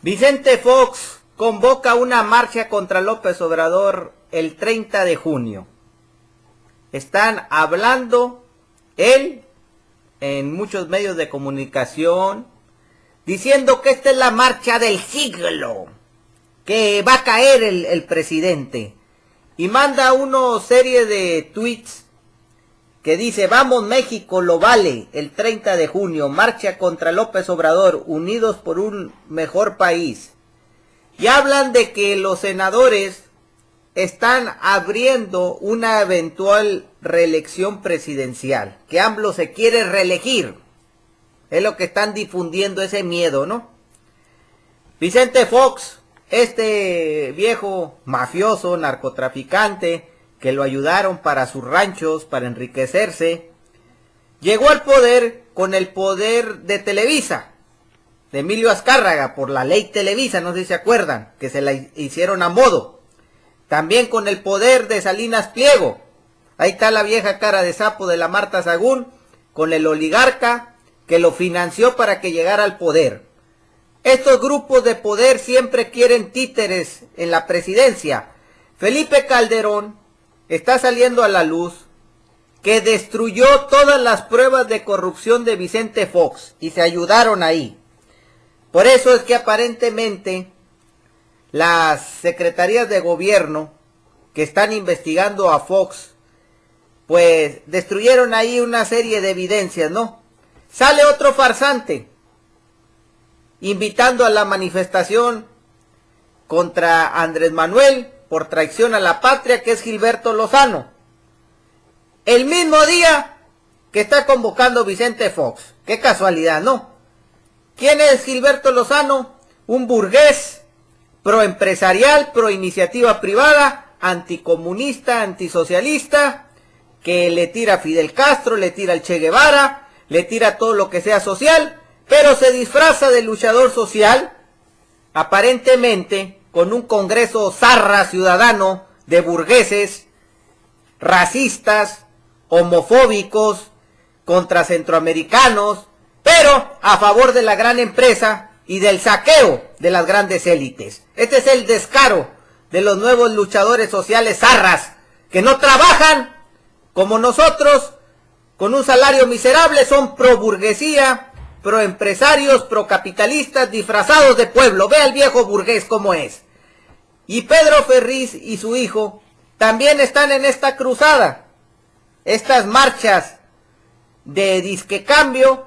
Vicente Fox convoca una marcha contra López Obrador el 30 de junio. Están hablando él en muchos medios de comunicación diciendo que esta es la marcha del siglo, que va a caer el presidente. Y manda una serie de tweets que dice: vamos México, lo vale, el 30 de junio, marcha contra López Obrador, unidos por un mejor país. Y hablan de que los senadores están abriendo una eventual reelección presidencial, que AMLO se quiere reelegir. Es lo que están difundiendo, ese miedo, ¿no? Vicente Fox, este viejo mafioso, narcotraficante, que lo ayudaron para sus ranchos, para enriquecerse, llegó al poder con el poder de Televisa, de Emilio Azcárraga, por la ley Televisa, no sé si se acuerdan, que se la hicieron a modo. También con el poder de Salinas Pliego. Ahí está la vieja cara de sapo de la Marta Sagún, con el oligarca que lo financió para que llegara al poder. Estos grupos de poder siempre quieren títeres en la presidencia. Felipe Calderón está saliendo a la luz que destruyó todas las pruebas de corrupción de Vicente Fox y se ayudaron ahí. Por eso es que aparentemente las secretarías de gobierno que están investigando a Fox, pues destruyeron ahí una serie de evidencias, ¿no? Sale otro farsante invitando a la manifestación contra Andrés Manuel por traición a la patria, que es Gilberto Lozano. El mismo día que está convocando Vicente Fox. Qué casualidad, ¿no? ¿Quién es Gilberto Lozano? Un burgués proempresarial, proiniciativa privada, anticomunista, antisocialista, que le tira a Fidel Castro, le tira al Che Guevara, le tira todo lo que sea social, pero se disfraza de luchador social, aparentemente con un congreso zarra ciudadano de burgueses, racistas, homofóbicos, contra centroamericanos, pero a favor de la gran empresa y del saqueo de las grandes élites. Este es el descaro de los nuevos luchadores sociales zarras, que no trabajan como nosotros, con un salario miserable, son pro burguesía, pro empresarios, pro capitalistas, disfrazados de pueblo. Ve al viejo burgués cómo es. Y Pedro Ferriz y su hijo también están en esta cruzada. Estas marchas de disque cambio,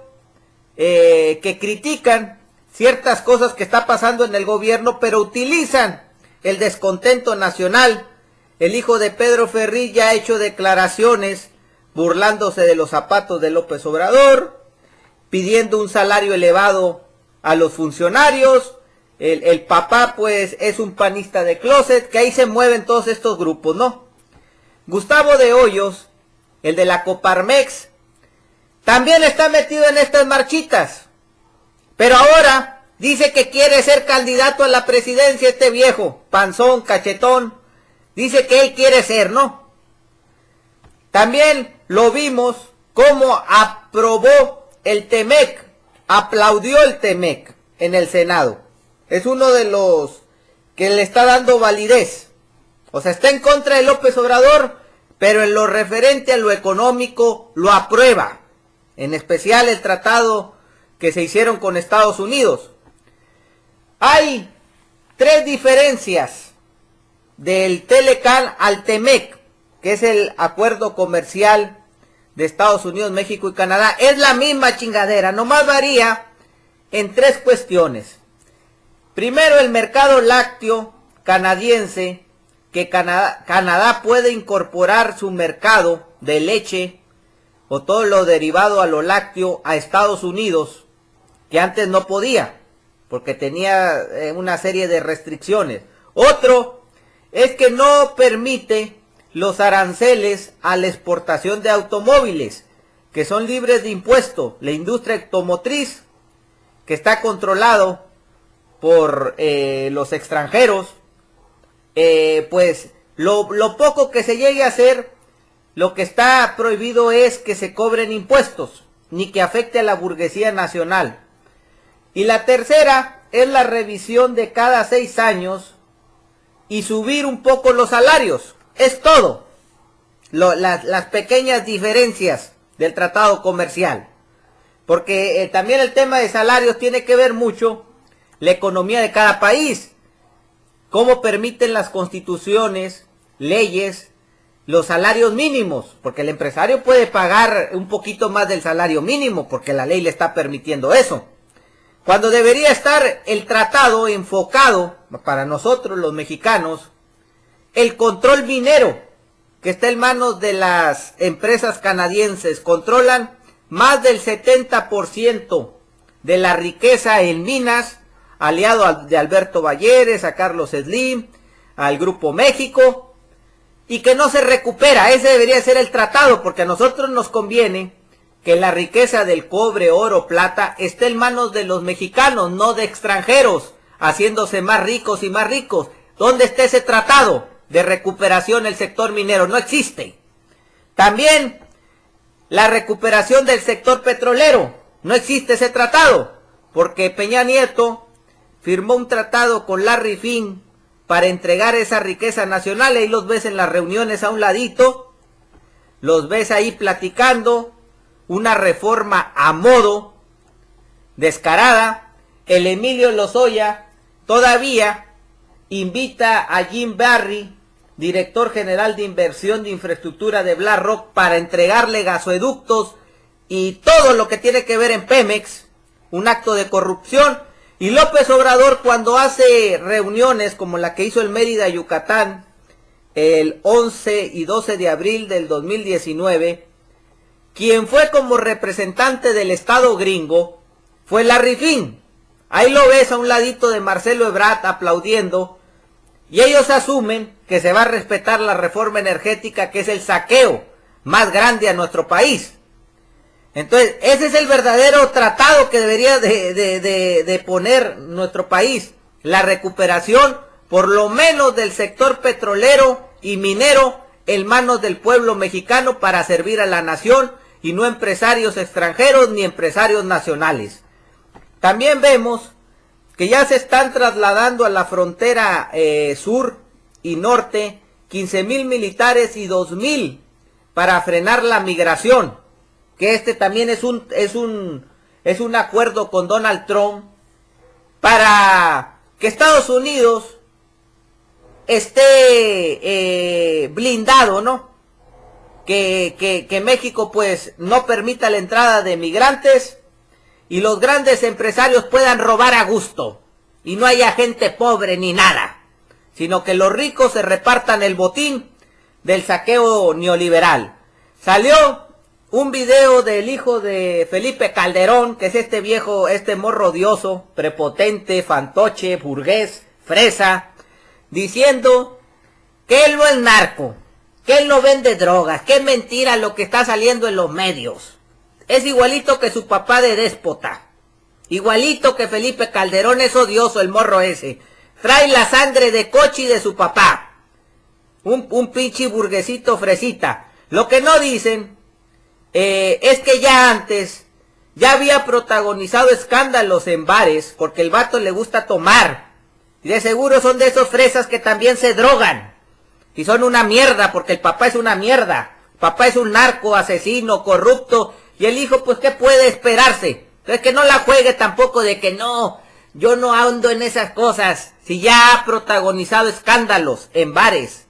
que critican ciertas cosas que está pasando en el gobierno, pero utilizan el descontento nacional. El hijo de Pedro Ferriz ya ha hecho declaraciones burlándose de los zapatos de López Obrador, pidiendo un salario elevado a los funcionarios. El papá pues es un panista de closet, que ahí se mueven todos estos grupos, ¿no? Gustavo de Hoyos, el de la Coparmex, también está metido en estas marchitas, pero ahora dice que quiere ser candidato a la presidencia. Este viejo, panzón, cachetón, dice que él quiere ser, ¿no? También lo vimos cómo aprobó el TEMEC, aplaudió el TEMEC en el Senado. Es uno de los que le está dando validez. O sea, está en contra de López Obrador, pero en lo referente a lo económico lo aprueba. En especial el tratado que se hicieron con Estados Unidos. Hay tres diferencias del Telecan al TEMEC, que es el acuerdo comercial de Estados Unidos, México y Canadá. Es la misma chingadera, nomás varía en tres cuestiones. Primero, el mercado lácteo canadiense, que Canadá puede incorporar su mercado de leche o todo lo derivado a lo lácteo a Estados Unidos, que antes no podía, porque tenía una serie de restricciones. Otro es que no permite los aranceles a la exportación de automóviles, que son libres de impuesto. La industria automotriz, que está controlado por los extranjeros, pues lo poco que se llegue a hacer, lo que está prohibido es que se cobren impuestos, ni que afecte a la burguesía nacional. Y la tercera es la revisión de cada 6 años y subir un poco los salarios. Es todo. Las pequeñas diferencias del tratado comercial. Porque también el tema de salarios tiene que ver mucho la economía de cada país. Cómo permiten las constituciones, leyes, los salarios mínimos. Porque el empresario puede pagar un poquito más del salario mínimo porque la ley le está permitiendo eso. Cuando debería estar el tratado enfocado, para nosotros los mexicanos, el control minero, que está en manos de las empresas canadienses, controlan más del 70% de la riqueza en minas, aliado de Alberto Balleres, a Carlos Slim, al Grupo México, y que no se recupera. Ese debería ser el tratado, porque a nosotros nos conviene que la riqueza del cobre, oro, plata, esté en manos de los mexicanos, no de extranjeros, haciéndose más ricos y más ricos. ¿Dónde está ese tratado de recuperación del sector minero? No existe. También la recuperación del sector petrolero. No existe ese tratado, porque Peña Nieto firmó un tratado con Larry Fink para entregar esa riqueza nacional. Ahí los ves en las reuniones a un ladito, los ves ahí platicando una reforma a modo, descarada. El Emilio Lozoya todavía invita a Jim Barry, director general de inversión de infraestructura de BlackRock, para entregarle gasoductos y todo lo que tiene que ver en Pemex, un acto de corrupción. Y López Obrador, cuando hace reuniones como la que hizo en Mérida, Yucatán, el 11 y 12 de abril del 2019, quien fue como representante del Estado gringo fue Larry Fink. Ahí lo ves a un ladito de Marcelo Ebrard aplaudiendo, y ellos asumen que se va a respetar la reforma energética, que es el saqueo más grande a nuestro país. Entonces, ese es el verdadero tratado que debería de poner nuestro país. La recuperación, por lo menos del sector petrolero y minero, en manos del pueblo mexicano para servir a la nación, y no empresarios extranjeros ni empresarios nacionales. También vemos que ya se están trasladando a la frontera sur y norte 15,000 militares y 2,000 para frenar la migración. Que este también es un acuerdo con Donald Trump para que Estados Unidos esté blindado, ¿no? Que México pues no permita la entrada de migrantes y los grandes empresarios puedan robar a gusto y no haya gente pobre ni nada, sino que los ricos se repartan el botín del saqueo neoliberal. Salió un video del hijo de Felipe Calderón, que es este viejo, este morro odioso, prepotente, fantoche, burgués, fresa, diciendo que él no es narco, que él no vende drogas, que es mentira lo que está saliendo en los medios. Es igualito que su papá de déspota, igualito que Felipe Calderón. Es odioso el morro ese. Trae la sangre de Cochi de su papá. Un pinche burguesito fresita. Lo que no dicen es que ya antes ya había protagonizado escándalos en bares, porque el vato le gusta tomar. Y de seguro son de esos fresas que también se drogan. Y son una mierda, porque el papá es una mierda. El papá es un narco, asesino, corrupto. Y el hijo, pues, ¿qué puede esperarse? Entonces, que no la juegue tampoco de que no, yo no ando en esas cosas. Si ya ha protagonizado escándalos en bares.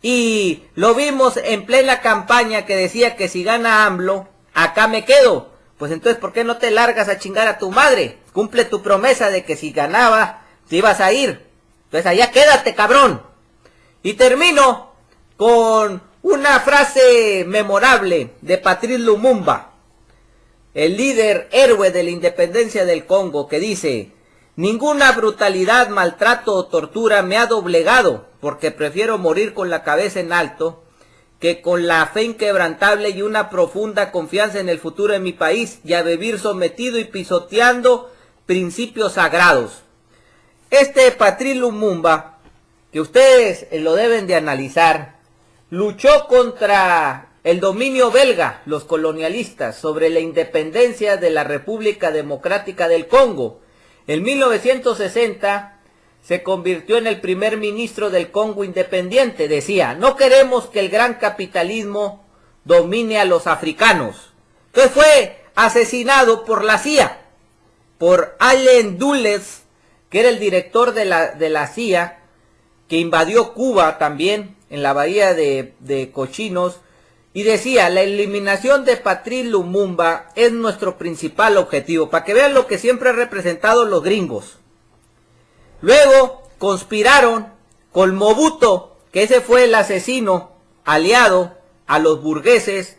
Y lo vimos en plena campaña que decía que si gana AMLO, acá me quedo. Pues entonces, ¿por qué no te largas a chingar a tu madre? Cumple tu promesa de que si ganaba, te ibas a ir. Entonces, allá quédate, cabrón. Y termino con una frase memorable de Patrice Lumumba, el líder héroe de la independencia del Congo, que dice: ninguna brutalidad, maltrato o tortura me ha doblegado, porque prefiero morir con la cabeza en alto que con la fe inquebrantable y una profunda confianza en el futuro de mi país, y a vivir sometido y pisoteando principios sagrados. Este Patrice Lumumba, que ustedes lo deben de analizar, luchó contra el dominio belga, los colonialistas, sobre la independencia de la República Democrática del Congo. En 1960 se convirtió en el primer ministro del Congo independiente. Decía, no queremos que el gran capitalismo domine a los africanos. Entonces fue asesinado por la CIA, por Allen Dulles, que era el director de la CIA, que invadió Cuba también, en la bahía de Cochinos, y decía, la eliminación de Patrice Lumumba es nuestro principal objetivo, para que vean lo que siempre han representado los gringos. Luego conspiraron con Mobutu, que ese fue el asesino aliado a los burgueses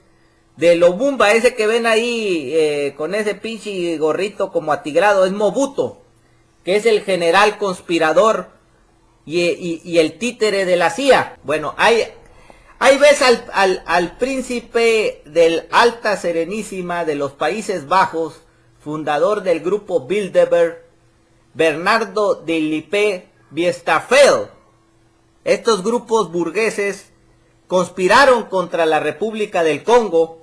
de Lumumba, ese que ven ahí con ese pinche gorrito como atigrado, es Mobutu, que es el general conspirador y el títere de la CIA. Bueno, ahí ves al príncipe del Alta Serenísima de los Países Bajos, fundador del grupo Bilderberg, Bernardo de Lippe-Biesterfeld. Estos grupos burgueses conspiraron contra la República del Congo,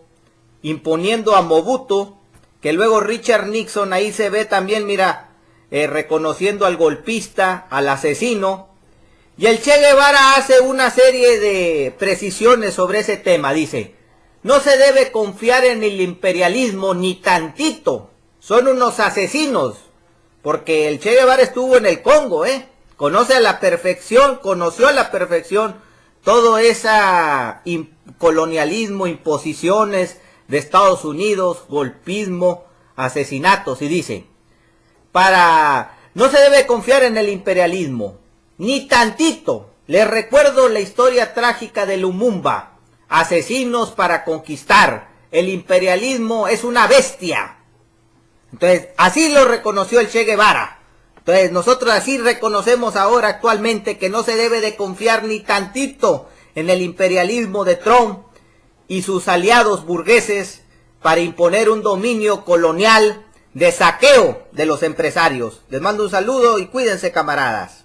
imponiendo a Mobutu, que luego Richard Nixon, ahí se ve también, mira, reconociendo al golpista, al asesino. Y el Che Guevara hace una serie de precisiones sobre ese tema. Dice, no se debe confiar en el imperialismo ni tantito. Son unos asesinos. Porque el Che Guevara estuvo en el Congo, conoció a la perfección todo ese colonialismo, imposiciones de Estados Unidos, golpismo, asesinatos. Y dice, no se debe confiar en el imperialismo, ni tantito. Les recuerdo la historia trágica de Lumumba, asesinos para conquistar. El imperialismo es una bestia. Entonces, así lo reconoció el Che Guevara. Entonces, nosotros así reconocemos ahora actualmente que no se debe de confiar ni tantito en el imperialismo de Trump y sus aliados burgueses para imponer un dominio colonial de saqueo de los empresarios. Les mando un saludo y cuídense, camaradas.